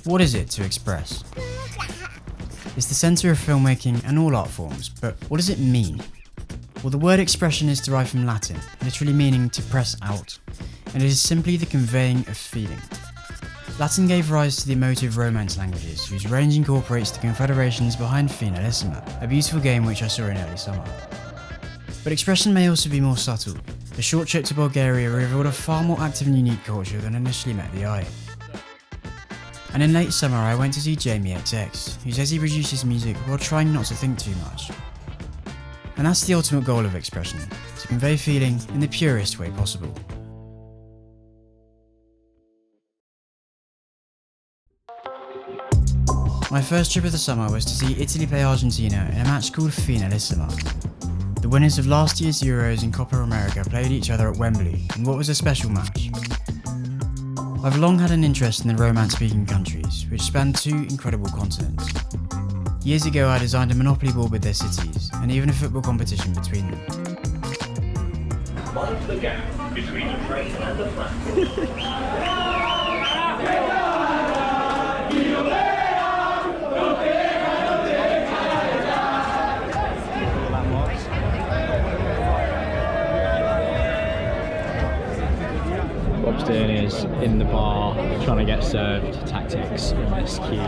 What is it to express? It's the centre of filmmaking and all art forms, but what does it mean? Well, the word expression is derived from Latin, literally meaning to press out, and it is simply the conveying of feeling. Latin gave rise to the emotive Romance languages, whose range incorporates the confederations behind Finalissima, a beautiful game which I saw in early summer. But expression may also be more subtle. A short trip to Bulgaria revealed a far more active and unique culture than initially met the eye. And in late summer I went to see Jamie XX, who says he produces music while trying not to think too much. And that's the ultimate goal of expression, to convey feeling in the purest way possible. My first trip of the summer was to see Italy play Argentina in a match called Finalissima. The winners of last year's Euros and Copa America played each other at Wembley in what was a special match. I've long had an interest in the Romance-speaking countries, which span 2 incredible continents. Years ago I designed a Monopoly board with their cities, and even a football competition between them. Mind the gap between the train and the platform. Bob's doing is in the bar trying to get served tactics in this queue.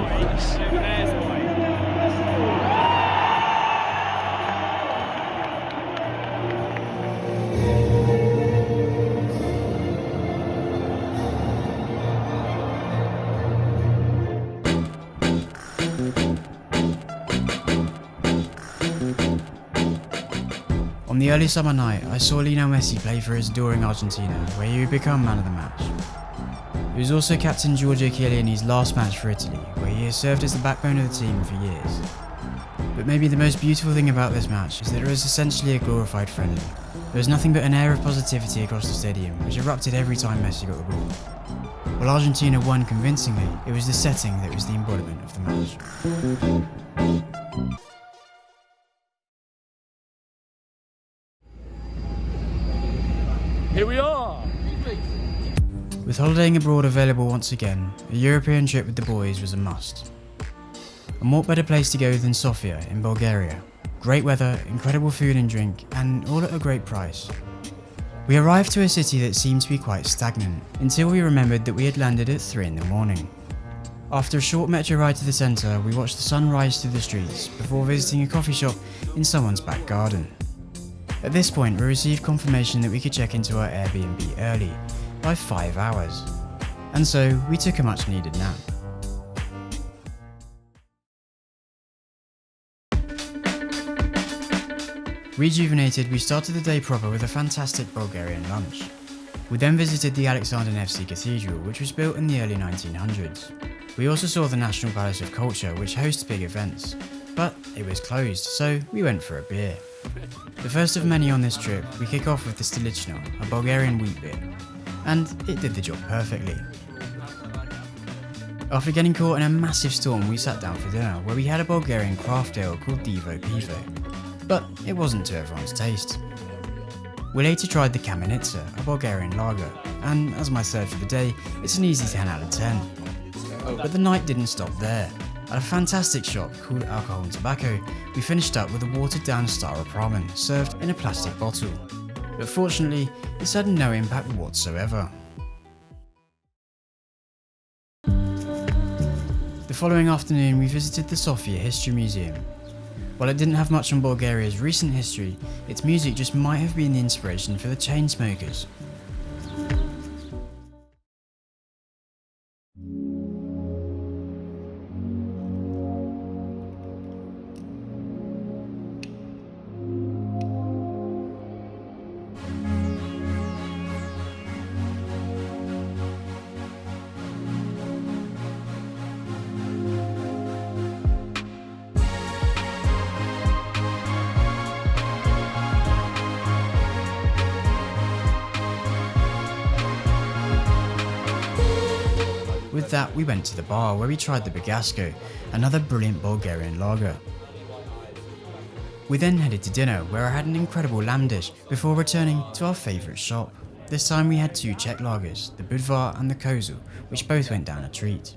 On the early summer night, I saw Lionel Messi play for his adoring Argentina, where he would become man of the match. He was also captain Giorgio Chiellini's last match for Italy, where he has served as the backbone of the team for years. But maybe the most beautiful thing about this match is that it was essentially a glorified friendly. There was nothing but an air of positivity across the stadium, which erupted every time Messi got the ball. While Argentina won convincingly, it was the setting that was the embodiment of the match. Here we are! With holidaying abroad available once again, a European trip with the boys was a must. And what better place to go than Sofia in Bulgaria? Great weather, incredible food and drink, and all at a great price. We arrived to a city that seemed to be quite stagnant, until we remembered that we had landed at 3 in the morning. After a short metro ride to the centre, we watched the sun rise through the streets before visiting a coffee shop in someone's back garden. At this point, we received confirmation that we could check into our Airbnb early, by 5 hours. And so, we took a much needed nap. Rejuvenated, we started the day proper with a fantastic Bulgarian lunch. We then visited the Alexander Nevsky Cathedral, which was built in the early 1900s. We also saw the National Palace of Culture, which hosts big events. But it was closed, so we went for a beer. The first of many on this trip, we kick off with the Stolichno, a Bulgarian wheat beer. And it did the job perfectly. After getting caught in a massive storm, we sat down for dinner, where we had a Bulgarian craft ale called Divo Pivo. But it wasn't to everyone's taste. We later tried the Kamenitsa, a Bulgarian lager, and as my third for the day, it's an easy 10 out of 10. But the night didn't stop there. At a fantastic shop called Alcohol and Tobacco, we finished up with a watered down Stara ramen served in a plastic bottle. But fortunately, this had no impact whatsoever. The following afternoon we visited the Sofia History Museum. While it didn't have much on Bulgaria's recent history, its music just might have been the inspiration for the Chainsmokers. With that, we went to the bar where we tried the Bagasco, another brilliant Bulgarian lager. We then headed to dinner where I had an incredible lamb dish before returning to our favourite shop. This time we had 2 Czech lagers, the Budvar and the Kozel, which both went down a treat.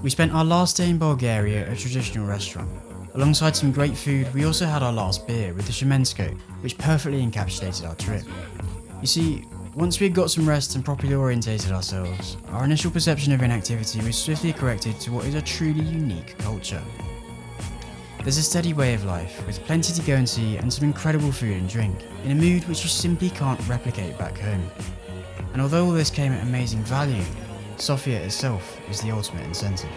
We spent our last day in Bulgaria at a traditional restaurant. Alongside some great food, we also had our last beer with the Shemensko, which perfectly encapsulated our trip. You see, once we had got some rest and properly orientated ourselves, our initial perception of inactivity was swiftly corrected to what is a truly unique culture. There's a steady way of life, with plenty to go and see and some incredible food and drink, in a mood which you simply can't replicate back home. And although all this came at amazing value, Sofia itself is the ultimate incentive.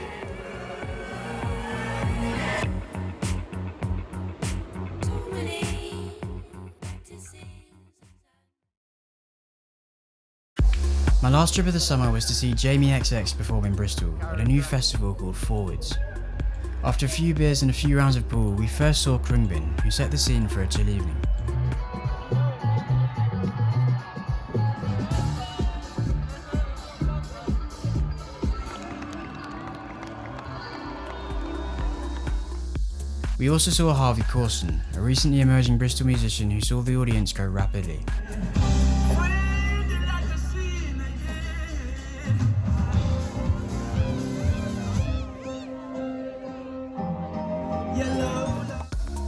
My last trip of the summer was to see Jamie XX perform in Bristol at a new festival called Forwards. After a few beers and a few rounds of pool, we first saw Khruangbin, who set the scene for a chill evening. We also saw Harvey Causon, a recently emerging Bristol musician who saw the audience grow rapidly.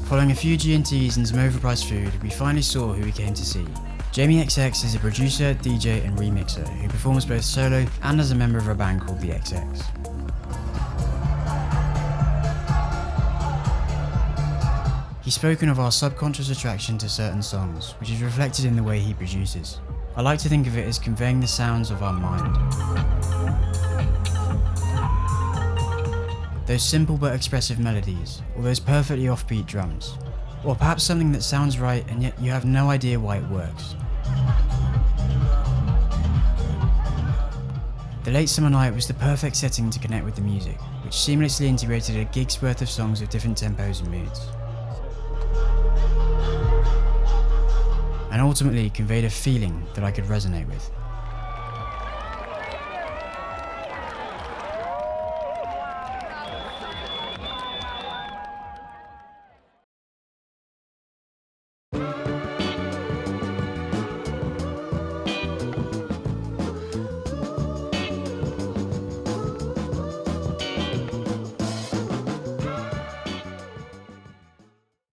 Following a few G&Ts and some overpriced food, we finally saw who we came to see. Jamie XX is a producer, DJ and remixer who performs both solo and as a member of a band called the XX. He's spoken of our subconscious attraction to certain songs, which is reflected in the way he produces. I like to think of it as conveying the sounds of our mind. Those simple but expressive melodies, or those perfectly offbeat drums, or perhaps something that sounds right and yet you have no idea why it works. The late summer night was the perfect setting to connect with the music, which seamlessly integrated a gig's worth of songs with different tempos and moods. And ultimately conveyed a feeling that I could resonate with.